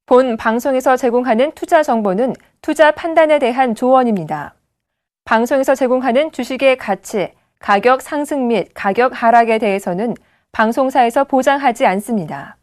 본 방송에서 제공하는 투자 정보는 투자 판단에 대한 조언입니다. 방송에서 제공하는 주식의 가치, 가격 상승 및 가격 하락에 대해서는 방송사에서 보장하지 않습니다.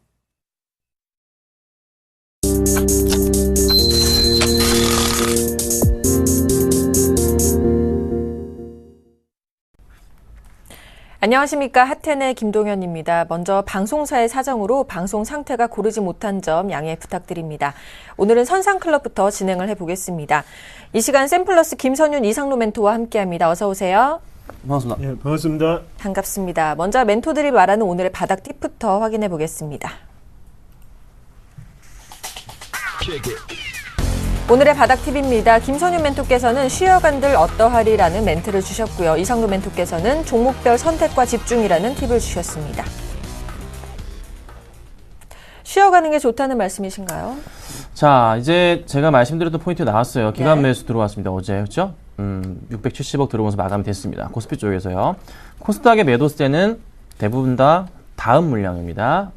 안녕하십니까. 하텐의 김동현입니다. 먼저 방송사의 사정으로 방송 상태가 고르지 못한 점 양해 부탁드립니다. 오늘은 선상클럽부터 진행을 해보겠습니다. 이 시간 샘플러스 김선윤 이상로 멘토와 함께합니다. 어서 오세요. 반갑습니다. 네, 반갑습니다. 반갑습니다. 먼저 멘토들이 말하는 오늘의 바닥 팁부터 확인해 보겠습니다. 오늘의 바닥 팁입니다. 김선윤 멘토께서는 쉬어간들 어떠하리라는 멘트를 주셨고요. 이상로 멘토께서는 종목별 선택과 집중이라는 팁을 주셨습니다. 쉬어가는 게 좋다는 말씀이신가요? 자, 이제 제가 말씀드렸던 포인트 나왔어요. 기관 매수 들어왔습니다. 어제, 그렇죠? 670억 들어오면서 마감이 됐습니다. 코스피 쪽에서요. 코스닥의 매도세는 대부분 다 다음 물량입니다.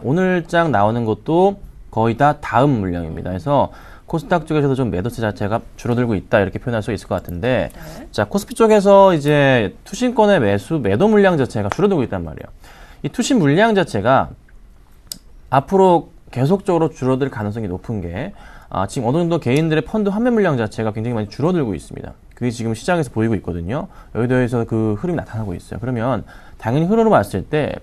오늘장 나오는 것도 거의 다 다음 물량입니다. 그래서 코스닥 쪽에서도 좀 매도세 자체가 줄어들고 있다 이렇게 표현할 수 있을 것 같은데, 네. 자, 코스피 쪽에서 이제 투신권의 매도 물량 자체가 줄어들고 있단 말이에요. 이 투신 물량 자체가 앞으로 계속적으로 줄어들 가능성이 높은 게 지금 어느 정도 개인들의 펀드 환매 물량 자체가 굉장히 많이 줄어들고 있습니다. 그게 지금 시장에서 보이고 있거든요. 여기도에서 그 흐름이 나타나고 있어요. 그러면 당연히 흐름으로 봤을 때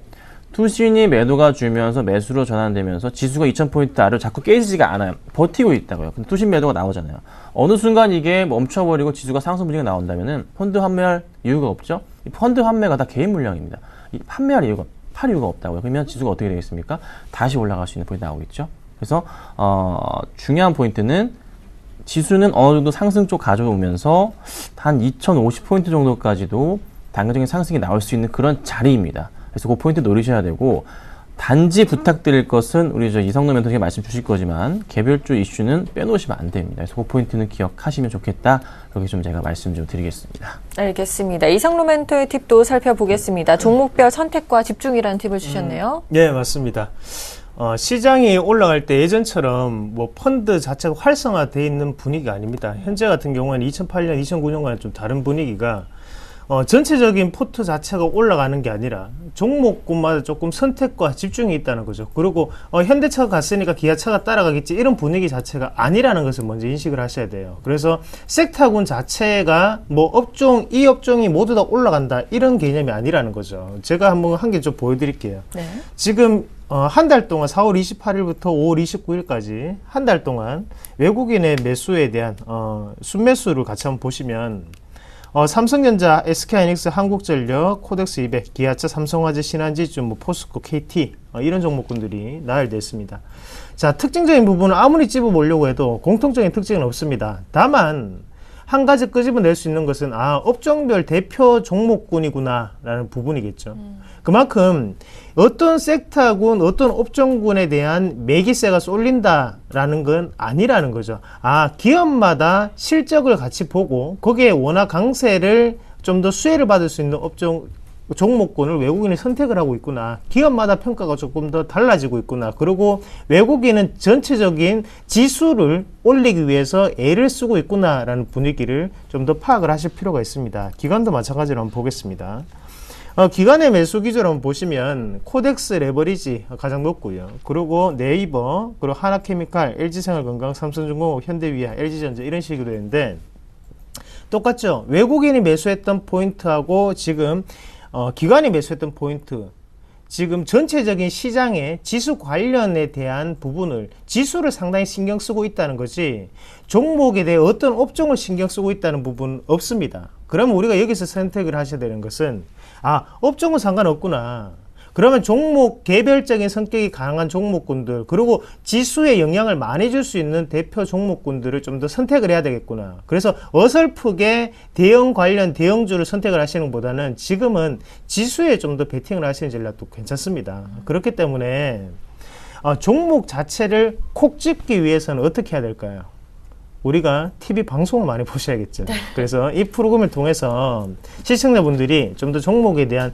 투신이 매도가 줄면서 매수로 전환되면서 지수가 2000포인트 아래로 자꾸 깨지지가 않아요. 버티고 있다고요. 근데 투신 매도가 나오잖아요. 어느 순간 이게 멈춰버리고 지수가 상승 분위기가 나온다면은 펀드 환매할 이유가 없죠. 이 펀드 환매가 다 개인 물량입니다. 이 판매할 이유가 팔 이유가 없다고요. 그러면 지수가 어떻게 되겠습니까? 다시 올라갈 수 있는 포인트 나오겠죠. 그래서 중요한 포인트는 지수는 어느 정도 상승 쪽 가져오면서 한 2050포인트 정도까지도 단기적인 상승이 나올 수 있는 그런 자리입니다. 그래서 그 포인트 노리셔야 되고, 단지 부탁드릴 것은 우리 이성노 멘토님이 말씀 주실 거지만 개별주 이슈는 빼놓으시면 안 됩니다. 그래서 그 포인트는 기억하시면 좋겠다. 이렇게 좀 제가 말씀 좀 드리겠습니다. 알겠습니다. 이상로 멘토의 팁도 살펴보겠습니다. 종목별 선택과 집중이라는 팁을 주셨네요. 네, 맞습니다. 시장이 올라갈 때 예전처럼 뭐 펀드 자체가 활성화되어 있는 분위기가 아닙니다. 현재 같은 경우에는 2008년, 2009년과는 좀 다른 분위기가 전체적인 포트 자체가 올라가는 게 아니라 종목군마다 조금 선택과 집중이 있다는 거죠. 그리고 현대차가 갔으니까 기아차가 따라가겠지, 이런 분위기 자체가 아니라는 것을 먼저 인식을 하셔야 돼요. 그래서 섹터군 자체가 뭐 이 업종이 모두 다 올라간다, 이런 개념이 아니라는 거죠. 제가 한번 한 개 좀 보여드릴게요. 네. 지금 한 달 동안 4월 28일부터 5월 29일까지 한 달 동안 외국인의 매수에 대한 순매수를 같이 한번 보시면, 삼성전자, SK하이닉스, 한국전력, 코덱스 200, 기아차, 삼성화재, 신한지주, 포스코, KT 이런 종목군들이 나열됐습니다. 자, 특징적인 부분은 아무리 찝어보려고 해도 공통적인 특징은 없습니다. 다만 한 가지 끄집어낼 수 있는 것은 업종별 대표 종목군이구나 라는 부분이겠죠. 그만큼 어떤 섹터군, 어떤 업종군에 대한 매기세가 쏠린다라는 건 아니라는 거죠. 기업마다 실적을 같이 보고 거기에 워낙 강세를 좀 더 수혜를 받을 수 있는 종목군을 외국인이 선택을 하고 있구나. 기업마다 평가가 조금 더 달라지고 있구나. 그리고 외국인은 전체적인 지수를 올리기 위해서 애를 쓰고 있구나라는 분위기를 좀 더 파악을 하실 필요가 있습니다. 기관도 마찬가지로 한번 보겠습니다. 기관의 매수 기조를 한번 보시면 코덱스 레버리지 가장 높고요. 그리고 네이버, 그리고 하나케미칼, LG생활건강, 삼성중공업, 현대위아, LG전자 이런 식으로 되는데 똑같죠. 외국인이 매수했던 포인트하고 지금 기관이 매수했던 포인트, 지금 전체적인 시장의 지수 관련에 대한 부분을, 지수를 상당히 신경 쓰고 있다는 거지 종목에 대해 어떤 업종을 신경 쓰고 있다는 부분은 없습니다. 그러면 우리가 여기서 선택을 하셔야 되는 것은 업종은 상관없구나. 그러면 종목 개별적인 성격이 강한 종목군들, 그리고 지수에 영향을 많이 줄 수 있는 대표 종목군들을 좀 더 선택을 해야 되겠구나. 그래서 어설프게 대형 관련 대형주를 선택을 하시는 것보다는 지금은 지수에 좀 더 베팅을 하시는 전략도 괜찮습니다. 그렇기 때문에 종목 자체를 콕 집기 위해서는 어떻게 해야 될까요? 우리가 TV 방송을 많이 보셔야겠죠. 그래서 이 프로그램을 통해서 시청자분들이 좀 더 종목에 대한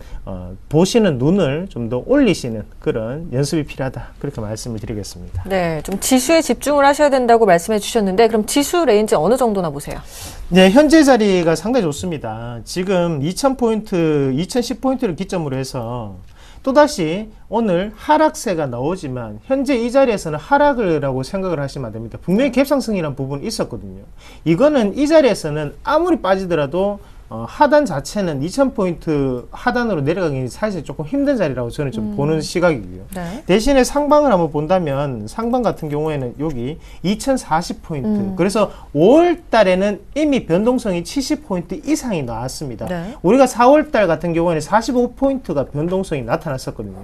보시는 눈을 좀 더 올리시는 그런 연습이 필요하다. 그렇게 말씀을 드리겠습니다. 네, 좀 지수에 집중을 하셔야 된다고 말씀해 주셨는데 그럼 지수 레인지 어느 정도나 보세요? 네, 현재 자리가 상당히 좋습니다. 지금 2000포인트, 2010포인트를 기점으로 해서 또다시 오늘 하락세가 나오지만 현재 이 자리에서는 하락이라고 생각을 하시면 안 됩니다. 분명히 갭상승이라는 부분이 있었거든요. 이거는 이 자리에서는 아무리 빠지더라도 하단 자체는 2000포인트 하단으로 내려가기 사실 조금 힘든 자리라고 저는 좀 보는 시각이고요. 네. 대신에 상방을 한번 본다면 상방 같은 경우에는 여기 2040포인트 그래서 5월 달에는 이미 변동성이 70포인트 이상이 나왔습니다. 네. 우리가 4월 달 같은 경우에는 45포인트가 변동성이 나타났었거든요.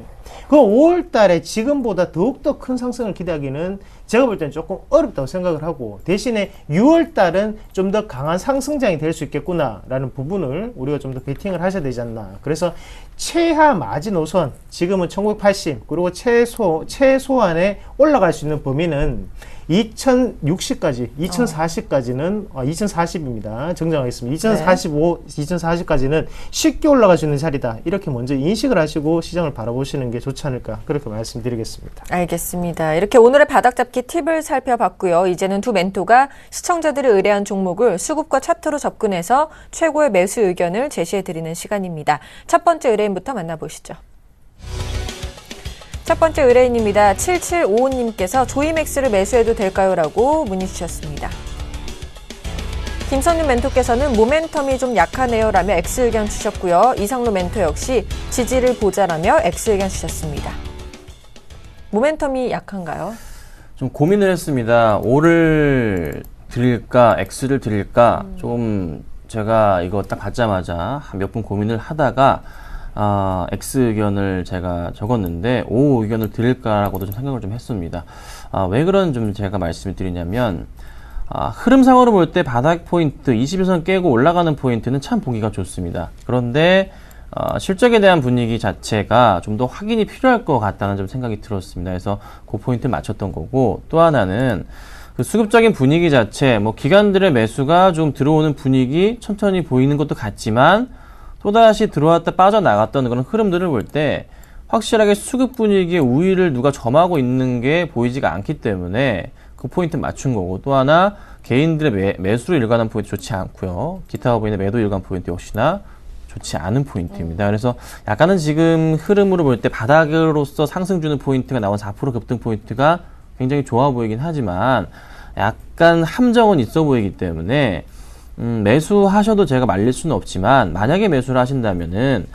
그 5월 달에 지금보다 더욱더 큰 상승을 기대하기는 제가 볼 때는 조금 어렵다고 생각을 하고 대신에 6월 달은 좀 더 강한 상승장이 될 수 있겠구나라는 부분을 우리가 좀 더 베팅을 하셔야 되지 않나. 그래서 최하 마지노선 지금은 1980 그리고 최소한에 올라갈 수 있는 범위는 2060까지, 2040까지는 2040입니다. 정정하겠습니다. 2045, 2040까지는 쉽게 올라갈 수 있는 자리다. 이렇게 먼저 인식을 하시고 시장을 바라보시는 게 좋지 않을까 그렇게 말씀드리겠습니다. 알겠습니다. 이렇게 오늘의 바닥잡기 팁을 살펴봤고요. 이제는 두 멘토가 시청자들이 의뢰한 종목을 수급과 차트로 접근해서 최고의 매수 의견을 제시해드리는 시간입니다. 첫 번째 의뢰인부터 만나보시죠. 첫 번째 의뢰인입니다. 7755님께서 조이맥스를 매수해도 될까요? 라고 문의 주셨습니다. 김선윤 멘토께서는 모멘텀이 좀 약하네요 라며 X 의견 주셨고요. 이상로 멘토 역시 지지를 보자라며 X 의견 주셨습니다. 모멘텀이 약한가요? 좀 고민을 했습니다. O를 드릴까, X를 드릴까, 좀 제가 이거 딱 받자마자 몇 분 고민을 하다가 X 의견을 제가 적었는데 O 의견을 드릴까라고도 좀 생각을 좀 했습니다. 왜 그런 좀 제가 말씀을 드리냐면 흐름상으로 볼 때 바닥 포인트 21선 깨고 올라가는 포인트는 참 보기가 좋습니다. 그런데 실적에 대한 분위기 자체가 좀 더 확인이 필요할 것 같다는 좀 생각이 들었습니다. 그래서 그 포인트를 맞췄던 거고 또 하나는 그 수급적인 분위기 자체 뭐 기관들의 매수가 좀 들어오는 분위기 천천히 보이는 것도 같지만 또다시 들어왔다 빠져나갔던 그런 흐름들을 볼 때 확실하게 수급 분위기의 우위를 누가 점하고 있는 게 보이지가 않기 때문에 그 포인트 맞춘 거고 또 하나 개인들의 매수로 일관한 포인트 좋지 않고요. 기타 법인의 매도 일관 포인트 역시나 좋지 않은 포인트입니다. 그래서 약간은 지금 흐름으로 볼 때 바닥으로서 상승 주는 포인트가 나온 4% 급등 포인트가 굉장히 좋아 보이긴 하지만 약간 함정은 있어 보이기 때문에 매수하셔도 제가 말릴 수는 없지만 만약에 매수를 하신다면은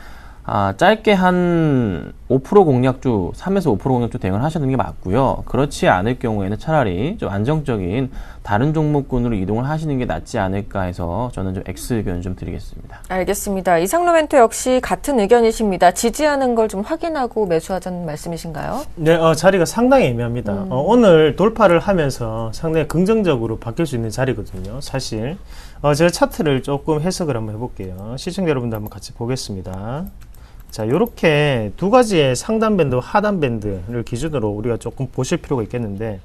짧게 한 5% 공략주, 3에서 5% 공략주 대응을 하시는 게 맞고요. 그렇지 않을 경우에는 차라리 좀 안정적인 다른 종목군으로 이동을 하시는 게 낫지 않을까 해서 저는 좀 X 의견을 좀 드리겠습니다. 알겠습니다. 이상로 멘토 역시 같은 의견이십니다. 지지하는 걸 좀 확인하고 매수하자는 말씀이신가요? 네, 자리가 상당히 애매합니다. 오늘 돌파를 하면서 상당히 긍정적으로 바뀔 수 있는 자리거든요. 사실 제가 차트를 조금 해석을 한번 해볼게요. 시청자 여러분들 한번 같이 보겠습니다. 자, 요렇게 두 가지의 상단 밴드, 하단 밴드를 기준으로 우리가 조금 보실 필요가 있겠는데,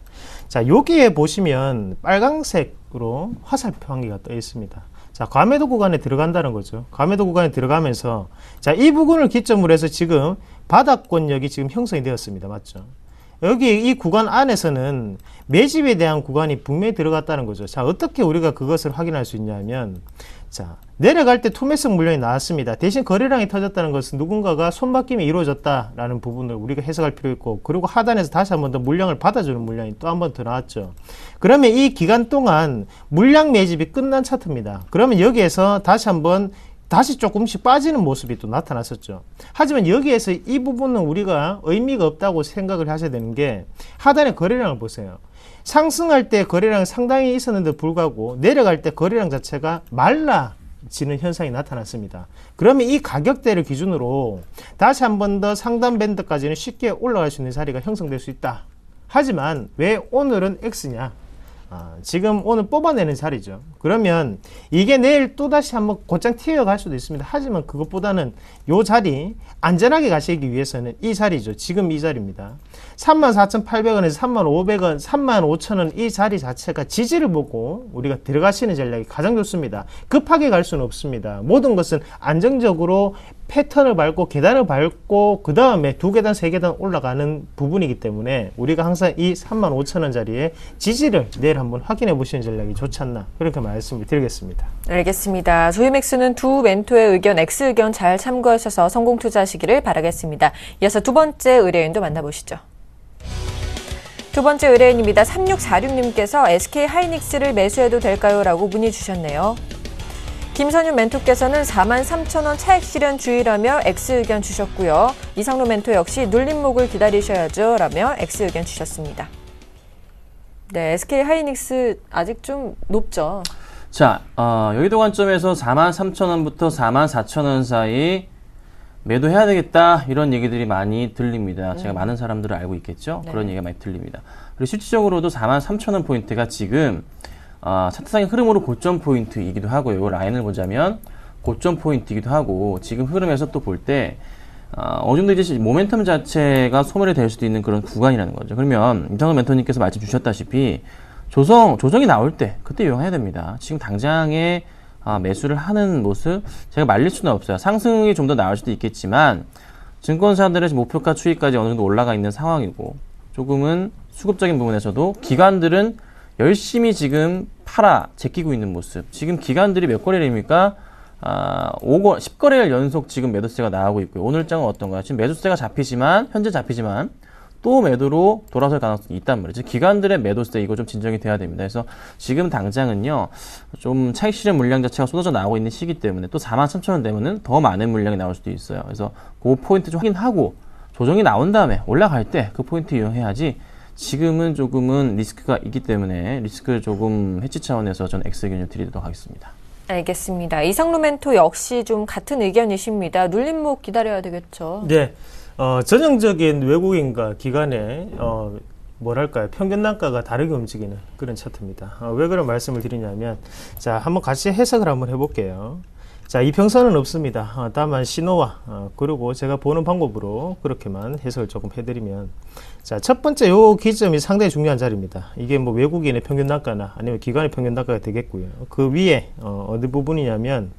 자, 여기에 보시면 빨강색으로 화살표 한 개가 떠 있습니다. 자, 과매도 구간에 들어간다는 거죠. 과매도 구간에 들어가면서, 자, 이 부분을 기점으로 해서 지금 바닥권역이 지금 형성이 되었습니다. 맞죠? 여기 이 구간 안에서는 매집에 대한 구간이 분명히 들어갔다는 거죠. 자, 어떻게 우리가 그것을 확인할 수 있냐면, 자, 내려갈 때 투매성 물량이 나왔습니다. 대신 거래량이 터졌다는 것은 누군가가 손바뀜이 이루어졌다라는 부분을 우리가 해석할 필요 있고, 그리고 하단에서 다시 한 번 더 물량을 받아주는 물량이 또 한 번 더 나왔죠. 그러면 이 기간 동안 물량 매집이 끝난 차트입니다. 그러면 여기에서 다시 조금씩 빠지는 모습이 또 나타났었죠. 하지만 여기에서 이 부분은 우리가 의미가 없다고 생각을 하셔야 되는 게 하단의 거래량을 보세요. 상승할 때 거래량이 상당히 있었는데 불구하고 내려갈 때 거래량 자체가 말라지는 현상이 나타났습니다. 그러면 이 가격대를 기준으로 다시 한 번 더 상단 밴드까지는 쉽게 올라갈 수 있는 자리가 형성될 수 있다. 하지만 왜 오늘은 X냐? 지금 오늘 뽑아내는 자리죠. 그러면 이게 내일 또다시 한번 곧장 튀어갈 수도 있습니다. 하지만 그것보다는 요 자리 안전하게 가시기 위해서는 이 자리죠. 지금 이 자리입니다. 34,800원에서 35,500원, 35,000원 이 자리 자체가 지지를 보고 우리가 들어가시는 전략이 가장 좋습니다. 급하게 갈 수는 없습니다. 모든 것은 안정적으로 패턴을 밟고 계단을 밟고 그 다음에 2계단, 3계단 올라가는 부분이기 때문에 우리가 항상 이 35,000원 자리에 지지를 내일 한번 확인해 보시는 전략이 좋지 않나 그렇게 말씀을 드리겠습니다. 알겠습니다. 조이맥스는 두 멘토의 의견, X 의견 잘 참고하셔서 성공 투자하시기를 바라겠습니다. 이어서 두 번째 의뢰인도 만나보시죠. 두 번째 의뢰인입니다. 3646님께서 SK 하이닉스를 매수해도 될까요? 라고 문의 주셨네요. 김선윤 멘토께서는 43,000원 차익 실현 주의라며 X 의견 주셨고요. 이상로 멘토 역시 눌림목을 기다리셔야죠. 라며 X 의견 주셨습니다. 네, SK 하이닉스 아직 좀 높죠? 자, 여의도 관점에서 43,000원부터 44,000원 사이 매도해야 되겠다 이런 얘기들이 많이 들립니다. 제가 많은 사람들을 알고 있겠죠? 네. 그런 얘기가 많이 들립니다. 그리고 실질적으로도 43,000원 포인트가 지금 차트상의 흐름으로 고점 포인트이기도 하고요. 이 라인을 보자면 고점 포인트이기도 하고 지금 흐름에서 또 볼 때 어느 정도 이제 모멘텀 자체가 소멸이 될 수도 있는 그런 구간이라는 거죠. 그러면 임상훈 멘토님께서 말씀 주셨다시피 조정이 나올 때 그때 이용해야 됩니다. 지금 당장에 매수를 하는 모습 제가 말릴 수는 없어요. 상승이 좀 더 나올 수도 있겠지만 증권사들의 목표가 추이까지 어느 정도 올라가 있는 상황이고 조금은 수급적인 부분에서도 기관들은 열심히 지금 제끼고 있는 모습. 지금 기관들이 몇 거래입니까? 10거래일 연속 지금 매도세가 나오고 있고요. 오늘장은 어떤가요? 지금 매도세가 현재 잡히지만 또 매도로 돌아설 가능성이 있단 말이죠. 기관들의 매도세 이거 좀 진정이 돼야 됩니다. 그래서 지금 당장은요, 좀 차익 실현 물량 자체가 쏟아져 나오고 있는 시기 때문에 또 43,000원 되면은 더 많은 물량이 나올 수도 있어요. 그래서 그 포인트 좀 확인하고 조정이 나온 다음에 올라갈 때 그 포인트 이용해야지 지금은 조금은 리스크가 있기 때문에 리스크를 조금 해치 차원에서 전 X 의견을 드리도록 하겠습니다. 알겠습니다. 이상로 멘토 역시 좀 같은 의견이십니다. 눌림목 기다려야 되겠죠? 네. 전형적인 외국인과 기관의 뭐랄까요, 평균 단가가 다르게 움직이는 그런 차트입니다. 왜 그런 말씀을 드리냐면, 자, 한번 같이 해석을 한번 해볼게요. 자, 이평선은 없습니다. 다만 신호와 그리고 제가 보는 방법으로 그렇게만 해석을 조금 해드리면, 자, 첫 번째 요 기점이 상당히 중요한 자리입니다. 이게 뭐 외국인의 평균 단가나 아니면 기관의 평균 단가가 되겠고요. 그 위에 어느 부분이냐면,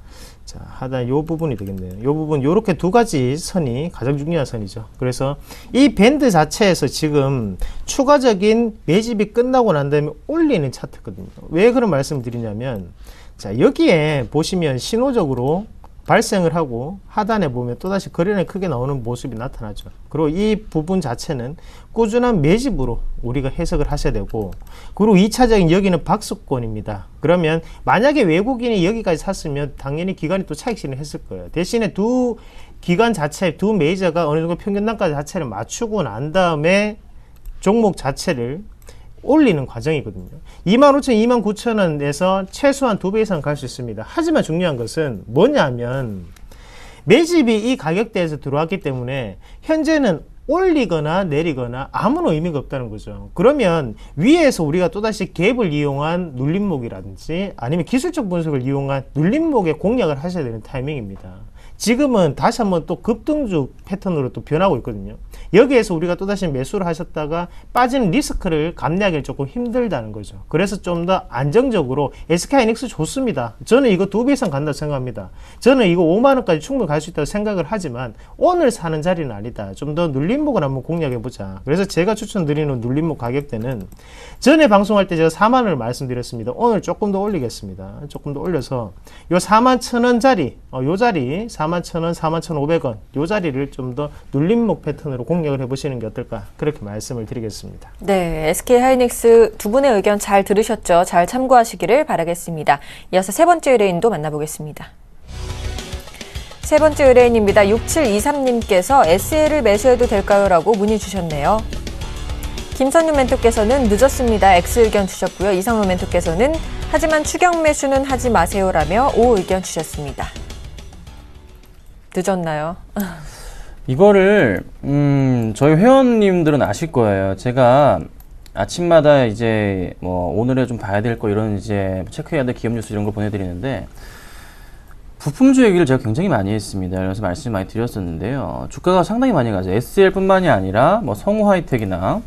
자, 하단 요 부분이 되겠네요. 요 부분 요렇게 두 가지 선이 가장 중요한 선이죠. 그래서 이 밴드 자체에서 지금 추가적인 매집이 끝나고 난 다음에 올리는 차트거든요. 왜 그런 말씀을 드리냐면, 자, 여기에 보시면 신호적으로 발생을 하고 하단에 보면 또다시 거래량이 크게 나오는 모습이 나타나죠. 그리고 이 부분 자체는 꾸준한 매집으로 우리가 해석을 하셔야 되고, 그리고 2차적인 여기는 박스권입니다. 그러면 만약에 외국인이 여기까지 샀으면 당연히 기관이 또 차익 실현을 했을 거예요. 대신에 두 기관 자체, 두 메이저가 어느 정도 평균 단가 자체를 맞추고 난 다음에 종목 자체를 올리는 과정이거든요. 25,000, 29,000원에서 최소한 2배 이상 갈 수 있습니다. 하지만 중요한 것은 뭐냐면 매집이 이 가격대에서 들어왔기 때문에 현재는 올리거나 내리거나 아무런 의미가 없다는 거죠. 그러면 위에서 우리가 또다시 갭을 이용한 눌림목이라든지 아니면 기술적 분석을 이용한 눌림목의 공략을 하셔야 되는 타이밍입니다. 지금은 다시 한번 또 급등주 패턴으로 또 변하고 있거든요. 여기에서 우리가 또다시 매수를 하셨다가 빠지는 리스크를 감내하기는 조금 힘들다는 거죠. 그래서 좀 더 안정적으로 SK하이닉스 좋습니다. 저는 이거 2배 이상 간다고 생각합니다. 저는 이거 5만원까지 충분히 갈 수 있다고 생각을 하지만 오늘 사는 자리는 아니다. 좀 더 눌림목을 한번 공략해보자. 그래서 제가 추천드리는 눌림목 가격대는 전에 방송할 때 제가 4만원을 말씀드렸습니다. 오늘 조금 더 올리겠습니다. 조금 더 올려서 요 41,000원 자리, 요 자리 41,000원, 41,500원 요 자리를 좀 더 눌림목 패턴으로 공략을 해보시는 게 어떨까 그렇게 말씀을 드리겠습니다. 네, SK하이닉스 두 분의 의견 잘 들으셨죠? 잘 참고하시기를 바라겠습니다. 이어서 세 번째 의뢰인도 만나보겠습니다. 세 번째 의뢰인입니다. 6723님께서 SL을 매수해도 될까요? 라고 문의 주셨네요. 김선윤 멘토께서는 늦었습니다. X 의견 주셨고요. 이상로 멘토께서는 하지만 추격 매수는 하지 마세요. 라며 O 의견 주셨습니다. 늦었나요? 이거를 저희 회원님들은 아실 거예요. 제가 아침마다 이제 뭐 오늘에 좀 봐야 될 거 이런 이제 체크해야 될 기업 뉴스 이런 걸 보내드리는데 부품주 얘기를 제가 굉장히 많이 했습니다. 그래서 말씀 많이 드렸었는데요. 주가가 상당히 많이 가죠. SL뿐만이 아니라 뭐 성우하이텍이나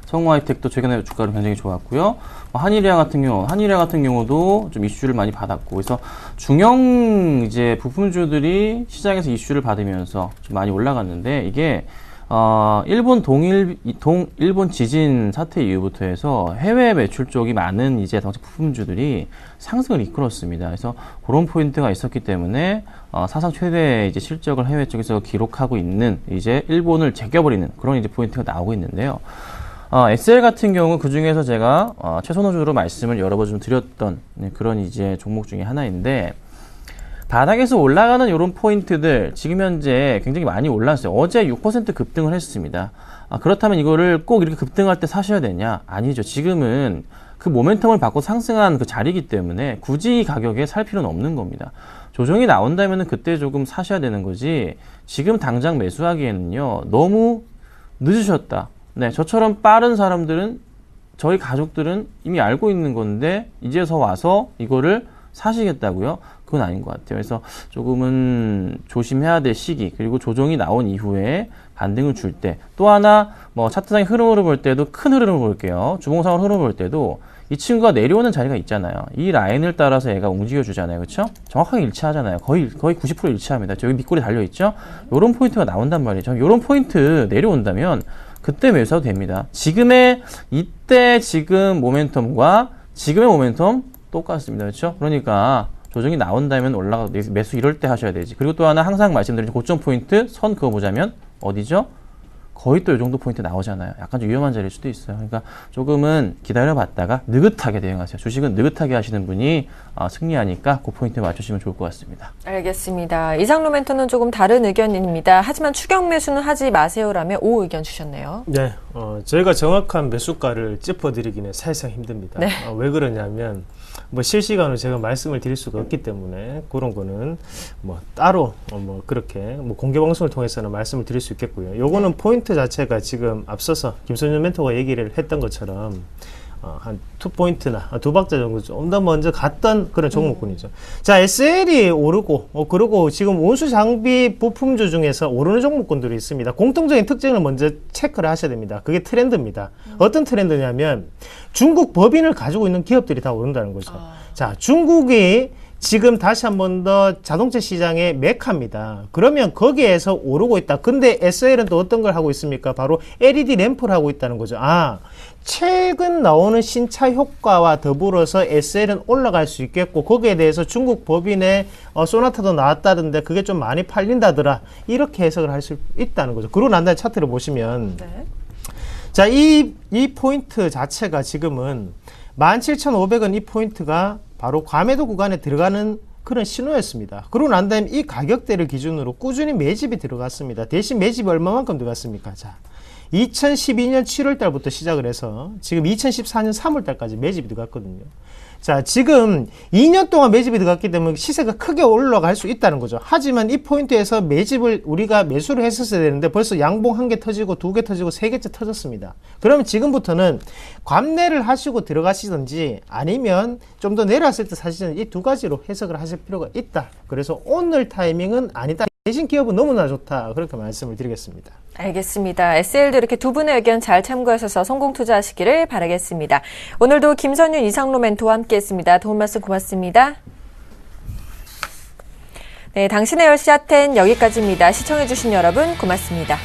성우하이텍도 최근에 주가를 굉장히 좋았고요. 한일야 같은 경우도 좀 이슈를 많이 받았고, 그래서 중형 이제 부품주들이 시장에서 이슈를 받으면서 좀 많이 올라갔는데 이게 일본 지진 사태 이후부터 해서 해외 매출 쪽이 많은 이제 자동차 부품주들이 상승을 이끌었습니다. 그래서 그런 포인트가 있었기 때문에 사상 최대 이제 실적을 해외 쪽에서 기록하고 있는 이제 일본을 제껴버리는 그런 이제 포인트가 나오고 있는데요. SL 같은 경우 그 중에서 제가 최선호주로 말씀을 여러 번 좀 드렸던 그런 이제 종목 중에 하나인데. 바닥에서 올라가는 이런 포인트들 지금 현재 굉장히 많이 올랐어요. 어제 6% 급등을 했습니다. 그렇다면 이거를 꼭 이렇게 급등할 때 사셔야 되냐? 아니죠. 지금은 그 모멘텀을 받고 상승한 그 자리이기 때문에 굳이 이 가격에 살 필요는 없는 겁니다. 조정이 나온다면 그때 조금 사셔야 되는 거지 지금 당장 매수하기에는요. 너무 늦으셨다. 네, 저처럼 빠른 사람들은 저희 가족들은 이미 알고 있는 건데 이제서 와서 이거를 사시겠다고요? 그건 아닌 것 같아요. 그래서 조금은 조심해야 될 시기, 그리고 조정이 나온 이후에 반등을 줄 때, 또 하나 뭐 차트상의 흐름으로 볼 때도 큰 흐름을 볼게요. 주봉상으로 흐름을 볼 때도 이 친구가 내려오는 자리가 있잖아요. 이 라인을 따라서 얘가 움직여 주잖아요. 그렇죠? 정확하게 일치하잖아요. 거의 90% 일치합니다. 여기 밑골이 달려 있죠? 요런 포인트가 나온단 말이죠. 요런 포인트 내려온다면 그때 매수해도 됩니다. 이때 지금 모멘텀과 지금의 모멘텀 똑같습니다. 그렇죠? 그러니까 조정이 나온다면 매수 이럴 때 하셔야 되지. 그리고 또 하나 항상 말씀드린 고점 포인트 선 그어보자면 어디죠? 거의 또 이 정도 포인트 나오잖아요. 약간 좀 위험한 자리일 수도 있어요. 그러니까 조금은 기다려봤다가 느긋하게 대응하세요. 주식은 느긋하게 하시는 분이 승리하니까 그 포인트 맞추시면 좋을 것 같습니다. 알겠습니다. 이상로 멘토는 조금 다른 의견입니다. 하지만 추격 매수는 하지 마세요라며 O 의견 주셨네요. 네, 저희가 정확한 매수가를 짚어드리기는 사실상 힘듭니다. 네. 왜 그러냐면 뭐 실시간으로 제가 말씀을 드릴 수가 없기 때문에 그런 거는 뭐 따로 뭐 그렇게 뭐 공개 방송을 통해서는 말씀을 드릴 수 있겠고요. 요거는 포인트 자체가 지금 앞서서 김선현 멘토가 얘기를 했던 것처럼 한 2포인트나 2박자 정도 좀 더 먼저 갔던 그런 종목군이죠. 자, SL이 오르고, 그리고 지금 온수 장비 부품주 중에서 오르는 종목군들이 있습니다. 공통적인 특징을 먼저 체크를 하셔야 됩니다. 그게 트렌드입니다. 어떤 트렌드냐면 중국 법인을 가지고 있는 기업들이 다 오른다는 거죠. 자, 중국이 지금 다시 한 번 더 자동차 시장의 메카입니다. 그러면 거기에서 오르고 있다. 근데 SL은 또 어떤 걸 하고 있습니까? 바로 LED 램프를 하고 있다는 거죠. 최근 나오는 신차 효과와 더불어서 SL은 올라갈 수 있겠고, 거기에 대해서 중국 법인의 소나타도 나왔다던데 그게 좀 많이 팔린다더라. 이렇게 해석을 할 수 있다는 거죠. 그러고 난 다음에 차트를 보시면 네. 자, 이 포인트 자체가 지금은 17,500원 이 포인트가 바로 과매도 구간에 들어가는 그런 신호였습니다. 그러고 난 다음에 이 가격대를 기준으로 꾸준히 매집이 들어갔습니다. 대신 매집이 얼마만큼 들어갔습니까? 자, 2012년 7월 달부터 시작을 해서 지금 2014년 3월 달까지 매집이 들어갔거든요. 자, 지금 2년 동안 매집이 들어갔기 때문에 시세가 크게 올라갈 수 있다는 거죠. 하지만 이 포인트에서 매집을 우리가 매수를 했었어야 되는데 벌써 양봉 1개 터지고 2개 터지고 3개째 터졌습니다. 그러면 지금부터는 관내를 하시고 들어가시든지 아니면 좀 더 내려왔을 때 사시든지 이 두 가지로 해석을 하실 필요가 있다. 그래서 오늘 타이밍은 아니다. 대신 기업은 너무나 좋다. 그렇게 말씀을 드리겠습니다. 알겠습니다. SL도 이렇게 두 분의 의견 잘 참고하셔서 성공 투자하시기를 바라겠습니다. 오늘도 김선윤 이상로 멘토와 함께했습니다. 도움 말씀 고맙습니다. 네, 당신의 10시 핫텐 여기까지입니다. 시청해주신 여러분 고맙습니다.